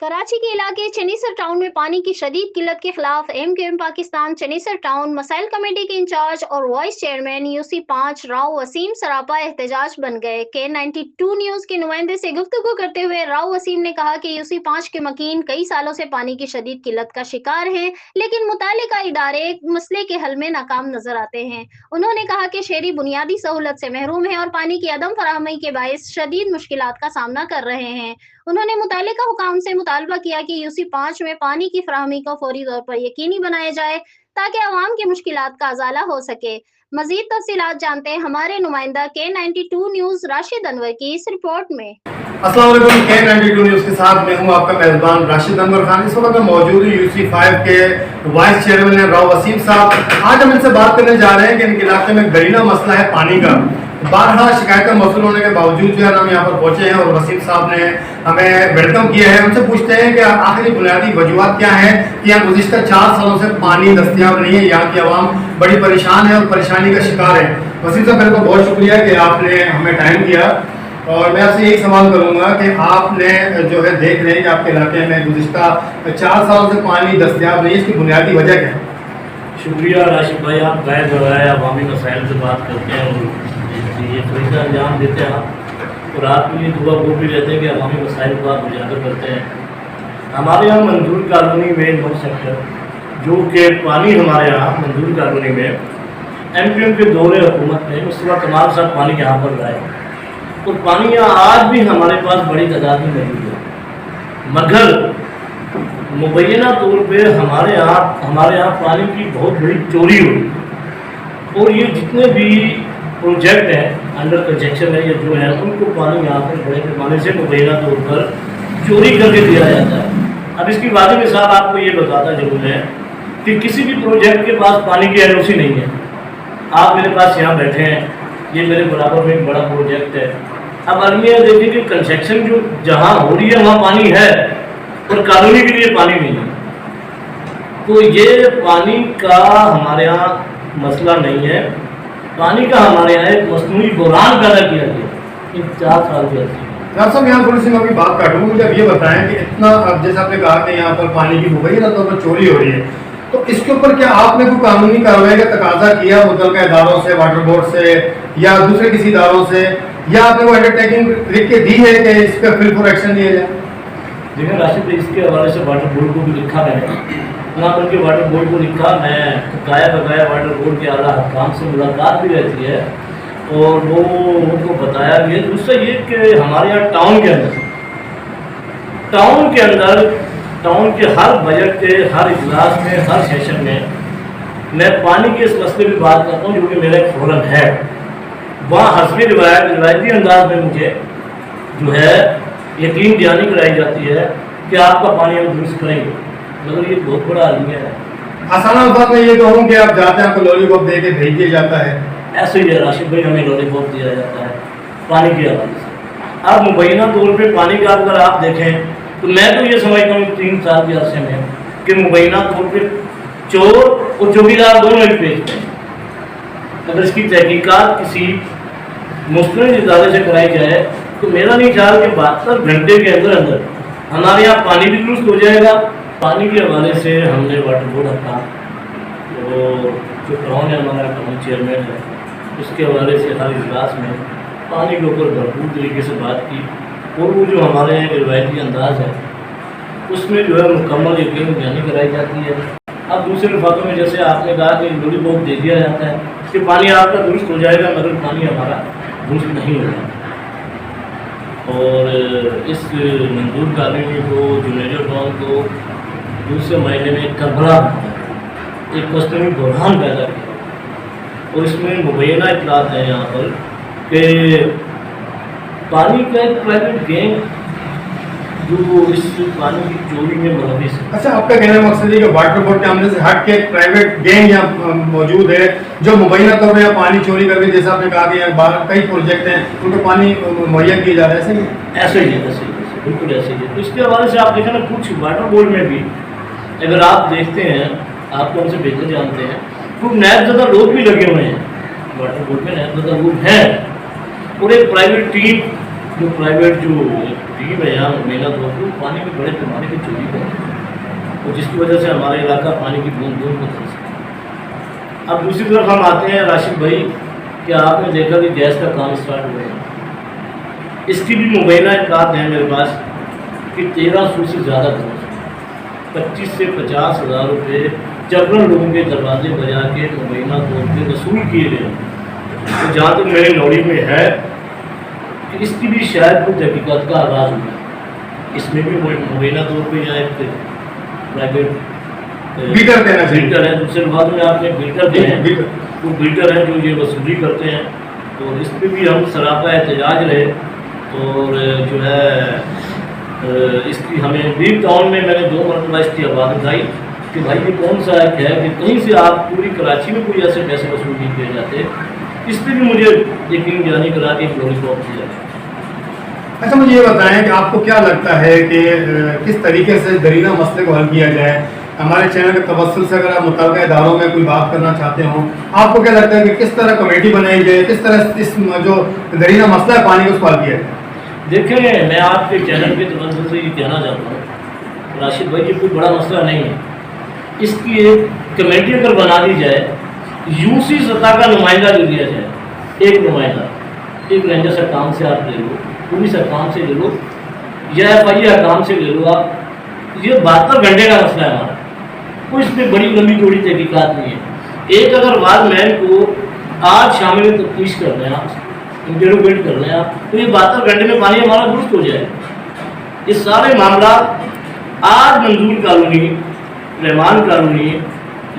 कराची के इलाके चनेसर टाउन में पानी की शदीद किल्लत के खिलाफ एमक्यूएम पाकिस्तान चनेसर टाउन मसाइल कमेटी के इंचार्ज और vice chairman UC 5 Rao Waseem सरापा एहतजाज बन गए। K92 न्यूज के नुमाइंदे से गुफ्तगू करते हुए राव वसीम ने कहा कि यूसी 5 के मकीन कई सालों से पानी की शदीद किल्लत का शिकार हैं, लेकिन मुतालिका इदारे मसले के हल में नाकाम नजर आते हैं। उन्होंने कहा कि शहरी बुनियादी सहूलत से महरूम है और पानी की अदम फराहमी के बायस शदीद मुश्किलात का सामना कर रहे हैं। उन्होंने मुतालिका हुकाम से मुतालबा किया कि यूसी 5 में पानी की फराहमी को फौरी तौर पर यकीनी बनाया जाए ताकि अवाम की मुश्किलात का अजाला हो सके। मजीद तफसीलात जानते हैं हमारे नुमाइंदा K92 न्यूज राशिद अनवर की इस रिपोर्ट में। अस्सलाम वालेकुम, K92 न्यूज के साथ मैं हूं आपका मेजबान राशिद अनवर खान। इस वक्त मौजूद हूं यूसी 5 के वाइस चेयरमैन राव वसीम साहब। आज हम इनसे बात करने जा रहे हैं कि इनके इलाके में गरीना मसला है पानी का। बारहा शिकायतें मौसूल होने के बावजूद जो है हम यहाँ पर पहुंचे हैं और वसीम साहब ने हमें वेलकम किया है। उनसे पूछते हैं कि आखिरी बुनियादी वजूहत क्या है कि यहाँ गुज़िश्ता 4 सालों से पानी दस्तियाब नहीं है, यहाँ की आवाम बड़ी परेशान है और परेशानी का शिकार है। वसीम साहब, मेरे को बहुत शुक्रिया कि आपने हमें टाइम दिया और मैं आपसे यही सवाल करूंगा कि आपने जो है देख रहे हैं कि आपके इलाके में गुज़िश्ता 4 सालों से पानी दस्तियाब नहीं है, इसकी बुनियादी वजह क्या है? शुक्रिया राशिद भाई, आप गैर बगैर अवामी मसाइल से बात करते हैं और ये फरीदा अंजाम देते हैं आप, और आपके लिए दुआ वो भी रहते हैं कि अवामी मसाइल को आप उजागर करते हैं। हमारे यहाँ मंजूर कॉलोनी में 9 सेक्टर जो कि पानी हमारे यहाँ मंजूर कॉलोनी में एमक्यूएम के दौरे हुकूमत ने उस वक्त हमारे साथ पानी यहाँ पर लाए और पानी यहाँ आज भी हमारे पास बड़ी तादाद में मौजूद है, मगर मुबैना तौर पे हमारे यहाँ पानी की बहुत बड़ी चोरी हुई और ये जितने भी प्रोजेक्ट हैं अंडर कंस्ट्रक्शन है या जो है उनको पानी यहाँ पर बड़े पैमाने से मुबैना तौर पर चोरी करके दिया जाता है। अब इसकी वाज़ेह मिसाल आपको ये बताता जरूर है कि किसी भी प्रोजेक्ट के पास पानी की एनओसी नहीं है। आप मेरे पास यहाँ बैठे हैं, ये मेरे बराबर में एक बड़ा प्रोजेक्ट है। अब अलमिया देखिए कि कंस्ट्रक्शन जो जहाँ हो रही है वहाँ पानी है और कॉलोनी के लिए पानी नहीं है, तो ये पानी का हमारे यहाँ मसला नहीं है। पानी का हमारे यहाँ एक मसनूई बुरान पैदा किया गया इन 4 साल के अर्से। डॉक्टर साहब, यहाँ थोड़ी सी मैं अभी बात काटूंगा, मुझे अब ये बताएं कि इतना अब जैसे आपने कहा कि यहाँ पर पानी की मुबैना तौर पर चोरी हो रही है, तो इसके ऊपर क्या आपने कोई कानूनी कार्रवाई का तकाजा किया मुतल्लिका इदारों से, वाटर बोर्ड से या दूसरे किसी इदारों से, या आपने वो अंडरटेकिंग लिख के दी है कि इस पर फिर एक्शन लिया जाए? देखिए राशिद, इसके हवाले से वाटर बोर्ड को भी लिखा मैंने, ना बल्कि वाटर बोर्ड को लिखा, मैं बकाया वाटर बोर्ड के आला हकाम से मुलाकात भी रहती है और वो उनको बताया भी है। दूसरा ये कि हमारे यहाँ टाउन के हर बजट के हर इजलास में, हर सेशन में मैं पानी के इस मसले पर बात करता हूँ जो कि मेरा एक फोरम है। वहाँ हस्बी रिवायती अंदाज में मुझे जो है यकीन दहानी कराई जाती है कि आपका पानी हम दुरुस्त करेंगे, मगर ये बहुत बड़ा आलिया है। आसान अल्फाज में ये कहूँ कि आप जाते हैं, आपको लॉलीपॉप दे के भेज दिया जाता है। ऐसे ही है राशिद भाई, हमें लॉलीपॉप दिया जाता है पानी के हवाले से। अब मुबैना तौर पे पानी का अगर आप देखें तो मैं तो ये समझता हूँ 3 साल के अरसे में कि मुबैना तौर पे चोर और चौकीदार दोनों एक पेज पे। अगर इसकी तहकीकात किसी मुस्तकिल इदारे से कराई जाए तो मेरा नहीं ख्याल कि 72 घंटे के अंदर हमारे यहाँ पानी भी दुरुस्त हो जाएगा। पानी के हवाले से हमने वाटर बोर्ड हकाम तो जो टाउन है हमारा टाउन चेयरमैन है, उसके हवाले से हर इजलास में पानी के ऊपर भरपूर तरीके से बात की और वो जो हमारे रिवायती अंदाज है उसमें जो है मुकम्मल यकीन दहानी कराई जाती है। अब दूसरे लफाजों में जैसे आपने कहा कि लॉलीपॉप दे दिया जाता है कि पानी आपका दुरुस्त हो जाएगा, मगर पानी हमारा दुरुस्त नहीं होगा। और इस मंजूर कॉलोनी को जुनेजर टाउन को दूसरे महीने में करबला एक मसनूई बुरहान पैदा किया और इसमें मुबैना इतलात है यहाँ पर कि पानी का एक प्राइवेट गैंग जो इस पानी की चोरी में मुलविस है। अच्छा, आपका कहने का मकसद है कि वाटर बोर्ड के हमले से हट के एक प्राइवेट गैंग यहाँ मौजूद है जो मुबैना तौर पर यहाँ पानी चोरी करके, जैसा आपने कहा कि यहाँ बाहर कई प्रोजेक्ट हैं उनको पानी मुहैया किया जा रहा है? ऐसे ही है, बिल्कुल ऐसे ही है। तो इसके हवाले से आप देखें ना, कुछ वाटर बोर्ड में भी अगर आप देखते हैं, आपको हमसे बेहतर जानते हैं, कुछ नायबज़दा लोग भी लगे हुए हैं वाटर बोर्ड में, नायबज़दा लोग हैं और एक प्राइवेट टीम जो टीम है यहाँ मुबैना तौर पर पानी की बड़े पैमाने की चोरी करती है और जिसकी वजह से हमारा इलाका पानी की बूंद बूंद को तरस है। अब दूसरी तरफ हम आते हैं राशिद भाई कि आपने देखा कि गैस का काम स्टार्ट हुआ है, इसकी भी मुबैना इत्तलात है मेरे पास कि 1300 से ज़्यादा खर्च 25 से 50 हज़ार रुपये जबरन लोगों के दरवाजे बजा के मुबैना तौर पर वसूल किए गए। तो जहाँ तक मेरे नॉलेज में है कि इसकी भी शायद कुछ हकीकत का आगाज़ हुआ, इसमें भी मुबैना तौर पर या एक प्राइवेट बीटर देना चाहिए। बिल्डर है, दूसरे बाद में आपने बिल्डर दिए हैं, वो बिल्डर हैं जो ये वसूली करते हैं। तो इस पर भी हम सरापा एहतजाज रहे और जो है इसकी हमें बीट टाउन में मैंने 2 मरतबा इसकी आवाज़ उठाई कि भाई ये कौन सा एक है कि कहीं से आप पूरी कराची में कोई ऐसे पैसे वसूल नहीं किए जाते। इस पर भी मुझे यकीन जानी करा के लॉलीपॉप किया जाए। अच्छा, मुझे ये बताएं कि आपको क्या लगता है कि किस तरीके से दरीना मसले को हल किया जाए। हमारे चैनल के तवस्सुल से अगर आप मुतल्लिक़ा इदारों में कोई बात करना चाहते हो, आपको क्या लगता है कि किस तरह कमेटी बनाई जाए, किस तरह इस जो दरीना मसला है पानी को उसको हल किया जाए। देखें, मैं आपके चैनल के तवज्जुह से ये कहना चाहता हूँ राशिद भाई, ये कोई बड़ा मसला नहीं है। इसकी एक कमेटी अगर बना दी जाए, यूसी सतह का नुमाइंदा ले लिया जाए, एक नुमाइंदा, एक रेंजर से काम से आप ले लो, पुलिस काम से ले लो या FI काम से ले लो आप। ये 72 घंटे का मसला है हमारा, कोई इसमें बड़ी लंबी चौड़ी तहकीकात नहीं है। एक अगर वाद मैन को आज शाम में तफ्तीश कर रहे हैं आप, इंटरोगेट कर रहे हैं आप, तो ये 72 घंटे में पानी हमारा दुरुस्त हो जाए। ये सारे मामला आज मंजूर कॉलोनी, रहमान कॉलोनी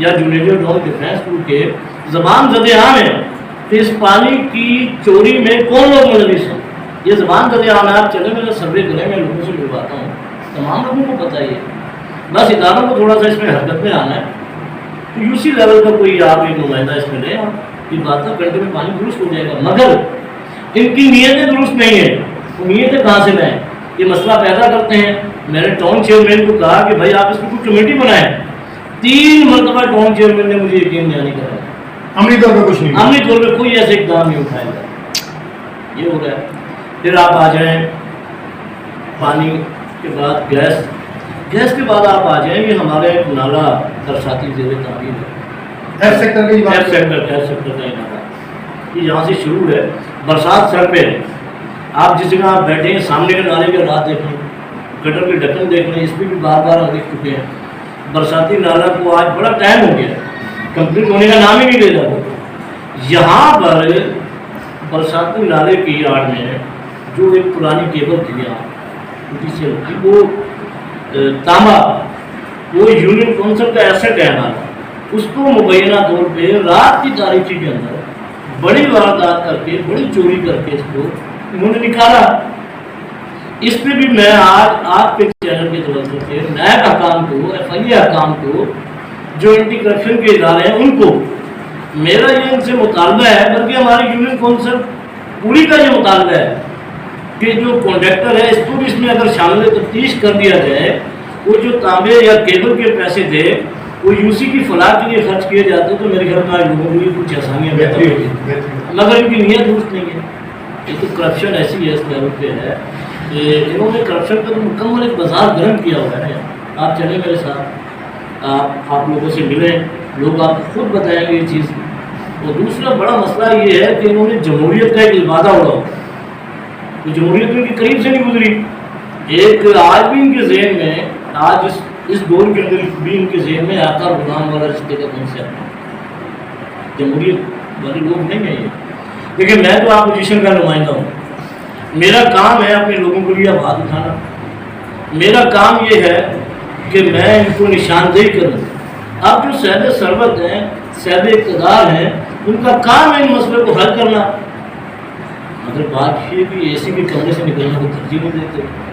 या जूनियर टाउन डिफेंस स्कूल के ज़बान ज़द-ए-आम है कि इस पानी की चोरी में कौन लोग मुलविस हैं। ये ज़बान ज़द-ए-आम है, आप चले मेरा सर्वे करें, मैं लोगों से मिलवाता हूँ, तमाम लोगों को पता ही है। बस इदारों को थोड़ा सा इसमें हरकत में आना है। तो यूसी लेवल का कोई आप एक नुमाइंदा इसमें लें, कि 72 घंटे में पानी दुरुस्त हो जाएगा। मगर इनकी नीयतें दुरुस्त नहीं है। वो नीयतें कहाँ से लाएं? ये मसला पैदा करते हैं। मैंने टाउन चेयरमैन को कहा कि भाई आप इसकी कोई कमेटी बनाएं। 3 मरतबा टाउन चेयरमैन ने मुझे यकीन नहीं कराया, अमली तौर पर कुछ नहीं, अमली तौर पर कोई ऐसे इकदाम नहीं उठाएगा। ये हो रहा है। फिर आप आ जाएं पानी के बाद गैस, गैस के बाद आप आ जाएं, ये हमारे नाला बरसाती ज़ेरे तामीर है, F सेक्टर की बात F सेक्टर का ही नाला, ये यहाँ से शुरू है, बरसात सर पे है। आप जिस जगह आप बैठे हैं सामने के नाले के रात देख लें, गटर के ढक्कन देख लें, इस पर भी बार बार हम देख चुके हैं। बरसाती नाला को आज बड़ा टाइम हो गया, कंप्लीट होने का नाम ही नहीं ले रहा। यहाँ पर बरसाती नाले की आड़ में जो एक पुरानी केबल थी यहाँ की, वो तांबा, वो यूनियन काउंसिल का एसेट है हमारा, उसको मुबैना तौर पे रात की तारीखी के अंदर बड़ी वारदात करके, बड़ी चोरी करके इसको उन्होंने निकाला। इस पे भी मैं आज आपके चैनल के तवज्जुह से नायब हकाम को, FI हकाम को, जो एंटी करप्शन के इदारे हैं, उनको मेरा ये इनसे मुतालबा है, बल्कि हमारी यूनियन काउंसिल पूरी का ये मुतालबा है कि जो कॉन्ट्रैक्टर है इसको भी इसमें अगर शामिल तफ्तीश कर दिया जाए। वो जो तांबे या केबल के पैसे थे वो यूसी की फलाह के लिए खर्च किए जाते, तो मेरे घर में आज लोगों के लिए कुछ आसानियाँ बेहतर होती, मगर इनकी नीयत दुरुस्त नहीं है। ये तो करप्शन ऐसी है, इस लेवल पे है कि इन्होंने करप्शन का तो मुकम्मल एक बाजार गर्म किया हुआ है। आप चले मेरे साथ, आप लोगों से मिलें, लोग आपको खुद बताएंगे ये चीज़। और दूसरा बड़ा मसला ये है कि इन्होंने जमहूरियत का एक इबादा उड़ाओ, तो जमहूरियत इनके करीब से नहीं गुजरी। एक आज भी इनके जहन में, आज इस दौर के अंदर भी इनके जहन में आका गुलाम वाला रिश्ते का कॉन्सेप्ट है। जमहूरियत वाले लोग नहीं है ये। देखिए, मैं तो अपोजिशन का नुमाइंदा हूँ, मेरा काम है अपने लोगों के लिए आवाज़ उठाना। मेरा काम ये है कि मैं इनको निशानदेही करूँ। अब जो सैयद सरवत हैं, सैयद इक़्तिदार हैं, उनका काम है इन मसले को हल करना। मगर बात ये कि AC के कमरे से निकलने को तरजीह नहीं देते।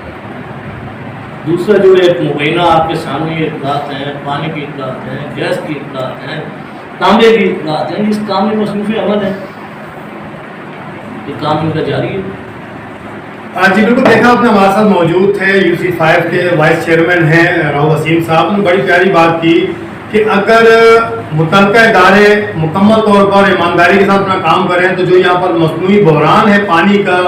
दूसरा जो एक मुबैना आपके सामने ये इत्तलात हैं, पानी की इत्तलात हैं, गैस की इत्तलात हैं, तांबे की इत्तलात हैं, इस काम में मसरूफ़ अमल है, ये काम इनका जारी है। जी बिल्कुल, देखा आपने हमारे साथ मौजूद थे UC5 के वाइस चेयरमैन हैं राव वसीम साहब ने बड़ी प्यारी बात की कि अगर मुतल्लिका इदारे मुकम्मल तौर पर ईमानदारी के साथ अपना काम करें, तो जो यहाँ पर मसनूई बहरान है पानी का,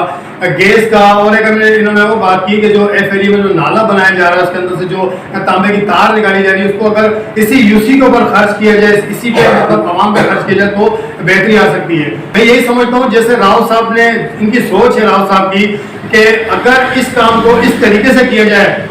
गैस का, और एक इन्होंने वो बात की कि जो एफ एरिया में जो नाला बनाया जा रहा है उसके अंदर से जो तांबे की तार निकाली जा रही है, उसको अगर इसी यूसी के ऊपर खर्च किया जाए, इसी पे मतलब आवाम पे खर्च किया जाए तो बेहतरी आ सकती है। मैं यही समझता हूँ जैसे राव साहब ने, इनकी सोच है राव साहब की कि अगर इस काम को इस तरीके से किया जाए,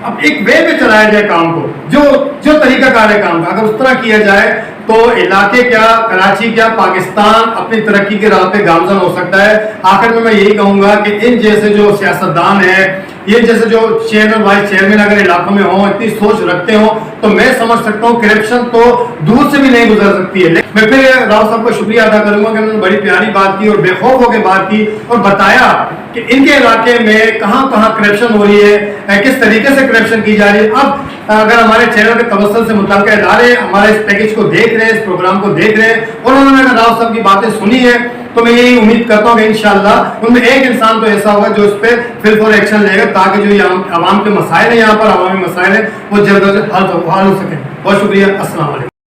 अब एक वे में चलाया जाए काम को, जो तरीका कार है काम का, अगर उस तरह किया जाए तो इलाके क्या, कराची क्या, पाकिस्तान अपनी तरक्की के राह पे गामजन हो सकता है। आखिर में मैं यही कहूंगा कि इन जैसे जो सियासतदान है, ये जैसे जो चेयरमैन वाइस चेयरमैन अगर इलाकों में हो, इतनी सोच रखते हो, तो मैं समझ सकता हूँ करप्शन तो दूर से भी नहीं गुजर सकती है। मैं फिर राव साहब को शुक्रिया अदा करूंगा कि उन्होंने बड़ी प्यारी बात की और बेखौफ होकर बात की और बताया कि इनके इलाके में कहाँ कहाँ करप्शन हो रही है, किस तरीके से करप्शन की जा रही है। अब अगर हमारे चैनल के तवज्जुह से मुतल्लिका इदारे हमारे इस पैकेज को देख रहे हैं, इस प्रोग्राम को देख रहे हैं और उन्होंने अगर राव साहब की बातें सुनी है, तो मैं यही उम्मीद करता हूँ कि इंशाअल्लाह उनमें एक इंसान तो ऐसा होगा जो इस पर फिल फॉर एक्शन लेगा, ताकि जो ये आवाम के मसाइल है, यहाँ पर अवामी मसाइल है, वो जल्द से जल्द हल हो सके। बहुत शुक्रिया। अस्सलाम वालेकुम।